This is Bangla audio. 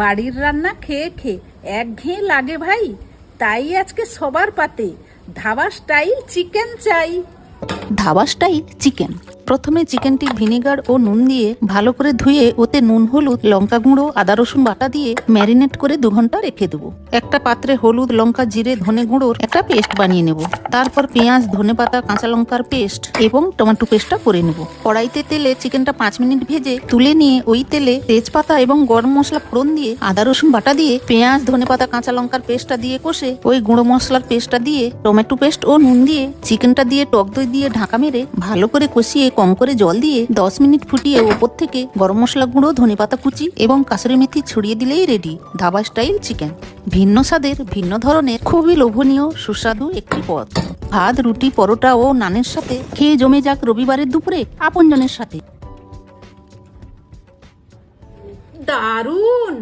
বাড়ির রান্না খেয়ে খেয়ে একঘেয়ে লাগে ভাই, তাই আজকে সবার পাতে ধাবা স্টাইল চিকেন চাই। Dhaba style chicken. প্রথমে চিকেনটি ভিনেগার ও নুন দিয়ে ভালো করে ধুয়ে ওতে নুন, হলুদ, লঙ্কা গুঁড়ো, আদা রসুন বাটা দিয়ে ম্যারিনেট করে 2 ঘন্টা রেখে দেবো। একটা পাত্রে হলুদ, লঙ্কা, জিরে, ধনে গুঁড়োর একটা পেস্ট বানিয়ে নেব। তারপর পেঁয়াজ, ধনেপাতা, কাঁচা লঙ্কার পেস্ট এবং টমেটো পেস্টটা করে নেব। কড়াইতে তেলে চিকেনটা 5 মিনিট ভেজে তুলে নিয়ে ওই তেলে তেজপাতা এবং গরম মশলা ফোড়ন দিয়ে আদা রসুন বাটা দিয়ে পেঁয়াজ, ধনেপাতা, কাঁচা লঙ্কার পেস্টটা দিয়ে কষে ওই গুঁড়ো মশলার পেস্টটা দিয়ে টমেটো পেস্ট ও নুন দিয়ে চিকেনটা দিয়ে টক দই দিয়ে ঢাকা মেরে ভালো করে কষিয়ে কম করে জল দিয়ে 10 মিনিট ফুটিয়ে ওপর থেকে গরম মশলা গুঁড়ো, ধনেপাতা কুচি এবং কাসুরি মেথি ছড়িয়ে দিলেই রেডি ধাবা স্টাইল চিকেন। ভিন্ন স্বাদের, ভিন্ন ধরনের, খুবই লোভনীয় সুস্বাদু একটি পদ। ভাত, রুটি, পরোটা ও নানের সাথে খেয়ে জমে যাক রবিবারের দুপুরে আপনজনের সাথে। দারুণ।